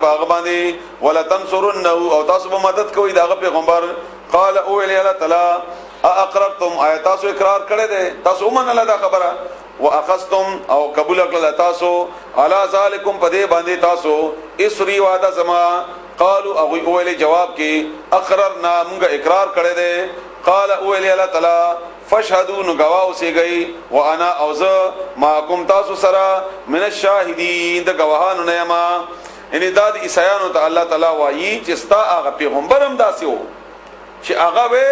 باغ باندې ولا تنصرنه او تاسو به مدد کوئ دا پیغمبر قال او الی الله تعالی اقررتم آیات تاسو اقرار کړی دی تاسو ومنله دا خبره واخذتم او قبول کړل تاسو علی ذالکم پدې باندې تاسو اسری وعده زما قالوا او الی جواب کې اقررنا موږ اقرار کړی دی قال او الی الله تعالی فشهدوا نغواو سی گئی وانا اوز معكم تاسو سرا من الشاهدین د گواهانو نه ما ان داد عیسایانو ته الله تعالی وایي چې ستا هغه پیغمبر هم داسې وو چې هغه به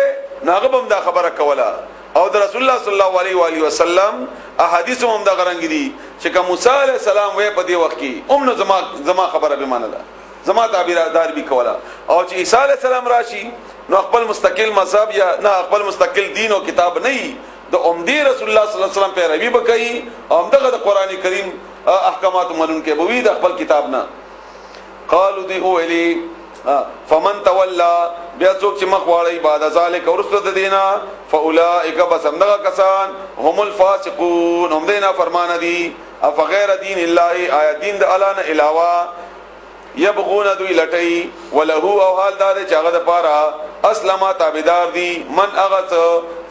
ناغه هم دا خبره کوله او د رسول الله صلی الله علیه و آله وسلم احادیث هم دا غرنګ دي چې کوم موسی علیہ السلام وې په دې وخت کې زما خبره به منله زما تعبیردار به کوله او چې عیسی علیہ السلام راشي نو خپل مستقل مذهب یا نه خپل مستقل دین او کتاب نه د عمدی رسول الله صلی الله علیه وسلم پیروي وکړي او دغه د قران کریم احکامات منون کې بوي د خپل کتاب نه قالوا دی او الی فمن تولى بیا څوک چې مخ واړی بعد ذلک ورسره دینا فاولئک بسمدغه کسان هم الفاسقون هم دینا فرمان دي اف غیر دین الله آیات دین د الله نه علاوه یبغون دوی لټی وله او حال دار چې هغه د پاره اسلمه تابعدار دي من اغت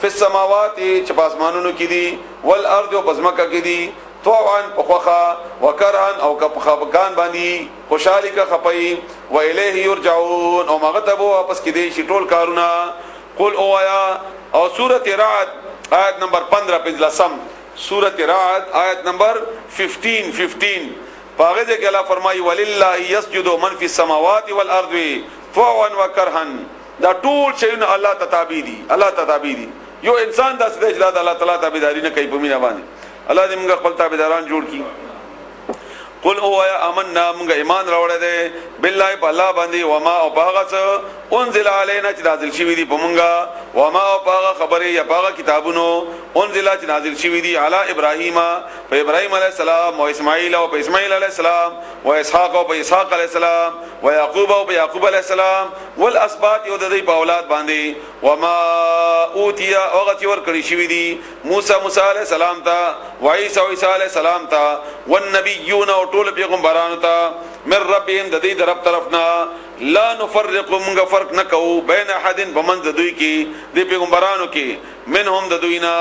فی السماوات چې پاسمانونو کې دي والارض او پزماکه کې دي طوعا وخخا وكرها او كخبكان باندې خوشالي کا خپي و الیه یرجعون او مغتبو واپس کې دي شټول کارونه قل او آیا او سوره رعد آیت نمبر 15 پنځلسم سوره رعد آیت نمبر 15 پاغه دې کې الله فرمایي ولله يسجد من في السماوات والارض طوعا وكرها دا ټول شیونه الله تتابع دي یو انسان د سجده الله تعالی تابعداري نه کوي په مینا باندې الله دې موږ خپل تابعداران جوړ کړي قل او یا آمنا موږ ایمان راوړل دي بالله په الله باندې و ما او باغت انزل علينا چې نازل شوی دي په موږ و ما او باغ خبره یا باغ کتابونو انزل چې نازل شوی دي علی ابراهیم په ابراهیم علی السلام او اسماعیل او په اسماعیل علی السلام و اسحاق او په اسحاق علی السلام و یعقوب او په یعقوب علی السلام والاسباط یو د دې په اولاد باندې و ما اوتیا او غتی ور کړی شوی دي موسی علی السلام ته و عیسی علی السلام ته والنبیون او ټول پیغمبرانو ته من ربهم د دې رب طرفنا لا نفرق منغ فرق نکو بین احد بمن د دوی کې د پیغمبرانو کې منهم د دوینا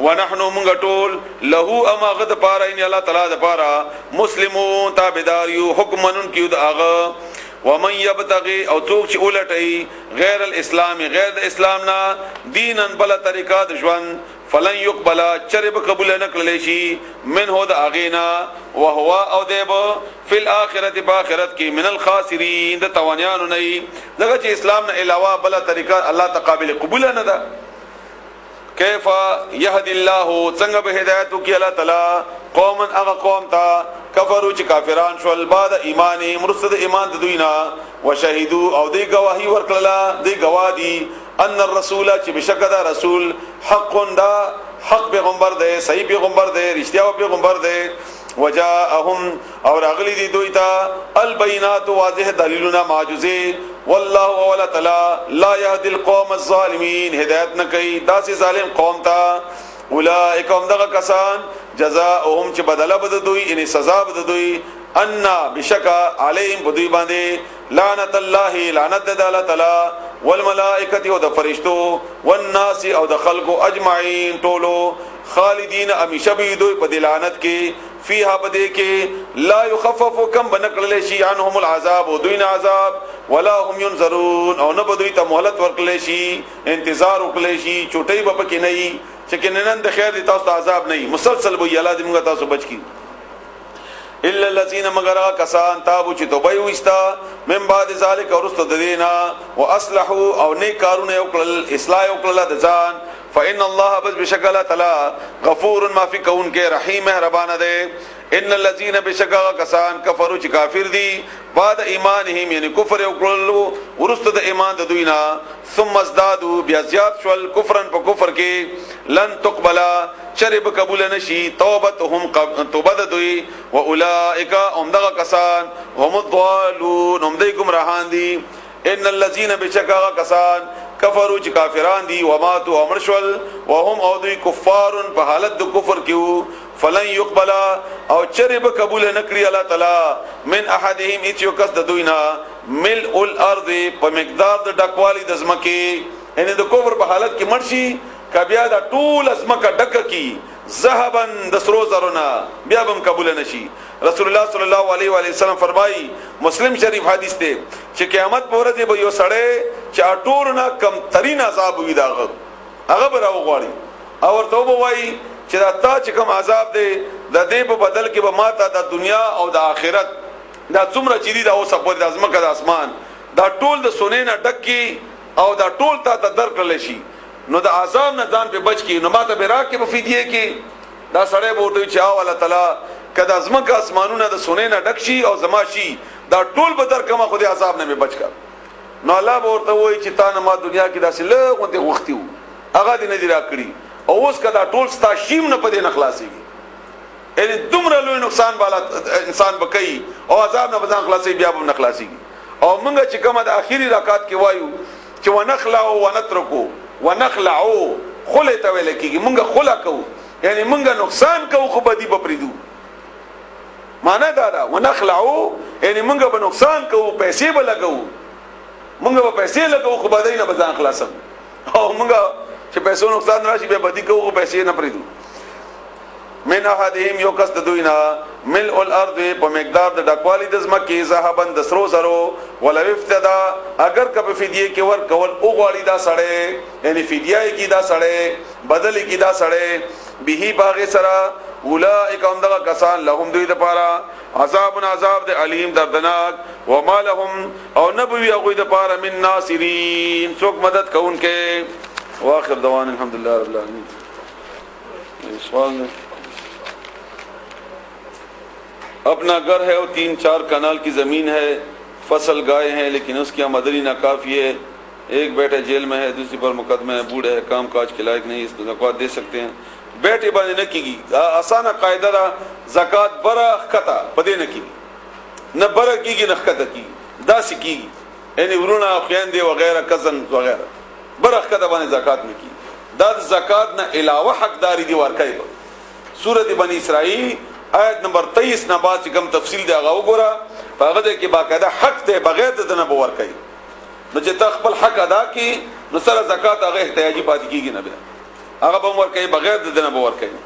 ونحنو منغ ټول له اما غد پاره ان الله تعالی د پاره مسلمون تابعدار یو حکمن کیو د اغه ومن يبتغي او څوک چې ولټي غیر الاسلام غیر د اسلام نه دینن بل طریقه د ژوند فلن يقبل چرب قبول نکړل شي من هو د اغینا وهو او دیب فی الاخرته باخرت کې من الخاسرین د توانیانو نه دغه چې اسلام نه علاوه بل طریقه الله تقابل قبول نه ده کیف یهد الله څنګه به هدایت کوي الله تعالی قوم هغه قوم ته کفرو چې کافران شول بعد ایمان مرصد ایمان د دوینا وشهدوا او دی گواہی ورکړه دی گواهی ان الرسول چې بشکدا رسول حق دا حق پیغمبر دی صحیح پیغمبر دی رښتیا پیغمبر دی وجاءهم اور اغلی دی دوی ته البینات واضح دلیلنا معجزه والله ولا تعالی لا يهدي القوم الظالمين هدایت نه کوي داسې ظالم قوم ته اولئک هم دغه کسان جزاؤهم چې بدله بد دوی ان سزا بد دوی ان بشکا علیهم بدوی باندې لعنت الله لعنت د الله تعالی والملائکه او د فرشتو والناس او د خلقو اجمعین ټولو خالدین امیشه به دوی په لعنت کې فيها بده کې لا يخفف كم بنقل شي عنهم العذاب ودين عذاب ولا هم ينظرون او نه بدوی ته مهلت ورکړل شي انتظار وکړل شي چټي به پکې نه چې کینن د خیر د تاسو عذاب نه مسلسل به یلا دې موږ تاسو بچ کی الا الذين مگر کسان تابو چې توبه وستا من بعد ذلك ورست ددینا واصلحوا او نیک کارونه وکړل اصلاح وکړل د ځان فإن الله بشکل تعالی غفور معفی کون کے رحیم مہربان دے ان الذين بشکا کسان کفروا چې کافر دي بعد ایمانهم یعنی کفر وکړلو ورست د ایمان د دوینا ثم ازدادوا بیازیات شول کفرن په کفر کې لن تقبل شرب قبول نشي توبتهم توبه دوی واولئک هم دغه کسان هم الضالون هم د گمراهان دي ان الذين بشکا کسان کفروا چې کافران دي و ماتوا امرشل وهم او دوی کفار په حالت د کفر کېو فلن يقبل او چرب قبول نکړي الله تعالی من احدهم ایتیو کس د دوینا ملء الارض په مقدار د ډکوالی د زمکه یعنی د کفر په حالت کې مرشي کبیا د ټول زمکه ډک کی ذهبا د سرو زرنا بیا هم قبول نشي رسول الله صلی الله علیه و وسلم فرمایي مسلم شریف حدیث ته چې قیامت په ورځ به یو سړی چې اټورنا کم ترین عذاب وي داغه هغه به راوغواړي او ورته وایي چې دا تا چې کوم عذاب دی د دې په بدل کې به ماته د دنیا او د آخرت دا څومره چې دي دا اوسه په د ازمکه د اسمان دا ټول د سونې نه ډک کی او دا ټول ته درکړل شي نو د عذاب نه ځان په بچ کی نو ماته به راکې په فدیه کې دا سړی بوته چې او الله تعالی کله ازمکه اسمانونه د سونې نه ډک شي او زما شي دا ټول به در کما خو د عذاب نه بچ کړ نو الله ورته وایي چې تا نه ما دنیا کې داسې لږ وختي وو هغه دې نه دی راکړي او اوس کدا ټول ستا شیم نه پدې نخلاصيږي یعنی دومره لوی نقصان بالا انسان بکئی او عذاب نه بدن خلاصي بیا به نخلاصيږي او موږ چې کومه د اخیری رکعات کې وایو چې ونخلعو ونترکو ونخلعو خلته ویل کېږي موږ خلا کوو یعنی موږ نقصان کوو خو بدی بپریدو معنا دا ده ونخلعو یعنی موږ به نقصان کوو پیسې به لګو موږ به پیسې لګو خو بدی نه بدن خلاصو او موږ چې پیسو نقصان راشي به بدی کوو پیسې نه پریدو من احدهم یو کس د دوینا ملء الارض په مقدار د ډکوالی د زمکه ذهبن د سرو زرو ولو افتدا اگر کب فدیه کې ور کول او غواړي دا سړی یعنی فدیه کې دا سړی بدل کې دا سړی به باغ سرا اولئک هم دغه کسان لهم دوی د پاره عذاب د علیم دردناک وما لهم او نبوی هغه د پاره من ناصرین څوک مدد کوونکې واخر دوان الحمدلله رب العالمین سوال अपना घर है और 3-4 कनाल की ज़मीन है फसल गाय हैं लेकिन उसकी आमदनी नाकाफ़ी है एक बेटा जेल में है दूसरी पर मुकदमे है बूढ़े है काम काज के लायक नहीं इसको ज़कात दे सकते हैं बेटे बने न की आसाना कायदा दा ज़कात बरा खता बदे न की न बरा की न खता की दासी की यानी वरुणा ख़यांदे वगैरह कज़न वगैरह बरा खता बने ज़कात न की दाद ज़कात न अलावा हकदारी दीवार कायब सूरत बनी इसराइल آیت نمبر 23 نه بعد چې کوم تفصیل دی هغه وګوره هغه د کې باقاعده حق دی بغیر د نه باور کوي نو چې تا خپل حق ادا کی نو سره زکات هغه احتیاجی پاتې کیږي نه بیا هغه باور کوي بغیر د نه باور کوي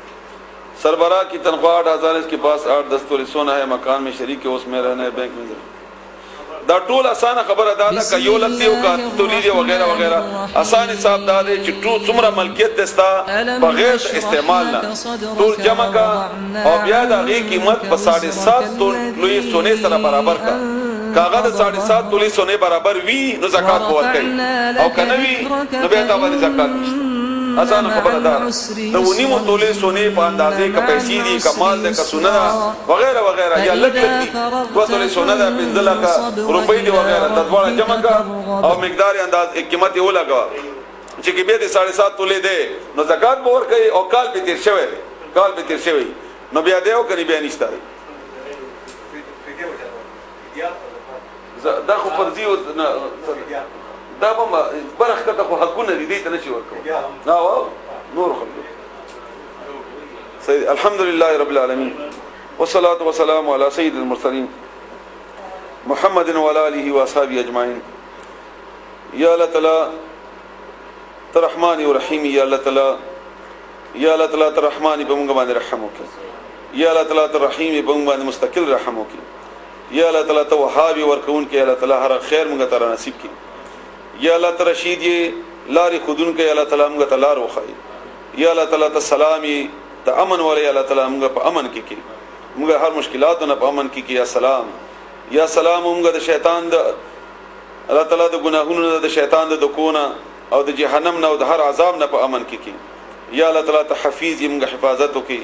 सरबराह की तनख्वाह 8,000 इसके पास 8-10 तोले सोना है मकान में शरीक है उसमें रहना है बैंक में دا ټول اسانه خبره ده دا یو لته او کا تولید وغیرہ وغیرہ اسانه حساب دا دی چې ټول څومره ملکیت دستا بغیر استعمال نه ټول جمع کا او بیا دا غي قیمت په 7.5 تولې سونه سره برابر کا کاغذ 7.5 تولې سونه برابر وی نو زکات ورکړي او کنه وی نو بیا تا باندې زکات نشته اسانه خبره ده نو ونیمو تولې سونه په اندازې کا پیسې دي کمال ده کا سونه وغیرہ وغیرہ یا لګ لګ دي وصله سونه ده 15 لک روپۍ دی وغیرہ تدواړه جمع کا او مقدار انداز قیمت یې ولګا چې کې به د 7.5 تولې ده نو زکات به ورکړي او کال به تیر شوی نو بیا دیو کني بیا نشته دا خو فرضي دا به برخه خو حقونه دي ته نشي ورکو نور خلق سيد الحمد لله رب العالمين والصلاه والسلام على سيد المرسلين محمد وعلى اله واصحابه اجمعين یا الله تعالی ترحمانی و رحیمی یا الله تعالی ترحمانی په موږ باندې رحم وکړي یا الله تعالی ترحیمی په موږ باندې مستقل رحم وکړي یا الله تعالی توهابی ورکون کې الله تعالی هر خیر موږ ته نصیب کړي یا الله تعالی رشید یې لارې خودون کې یا الله تعالی موږ ته لار وخایي یا الله تعالی ته سلامي ته امن ولې الله تعالی موږ په امن کې کړي موږ هر مشکلاتو نه په امن کې کړي یا سلام موږ د شیطان د الله تعالی د ګناهونو د شیطان د دکونه او د جهنم نه او د هر عذاب نه په امن کې کی یا الله تعالی ته حفیظ موږ حفاظت وکي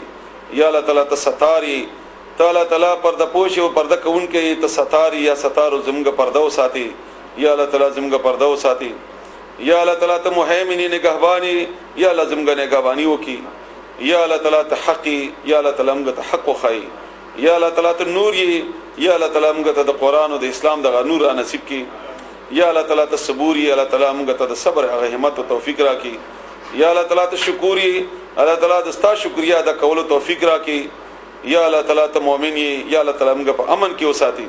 یا الله تعالی ته ستاري تعالی پرده پوش او پرده کون کې ته ستاري یا ستارو زمږ پرده وساتي یا الله تعالی زمږ پرده وساتي یا الله تعالی ته مهیمن نگهبانی یا الله زمږ نگهبانی وکي یا الله تعالی ته حق یا الله تعالی موږ ته حق وخی یا الله تعالی ته نور یا الله تعالی موږ ته د قران او د اسلام د نور نصیب کی یا الله تعالی ته صبور یا الله تعالی موږ ته د صبر هغه همت او توفیق راکړي یا الله تعالی ته شکر الله تعالی دستا شکریا ادا کولو توفیق راکړي یا الله تعالی ته مؤمن یې یا الله تعالی موږ په امن کې وساتي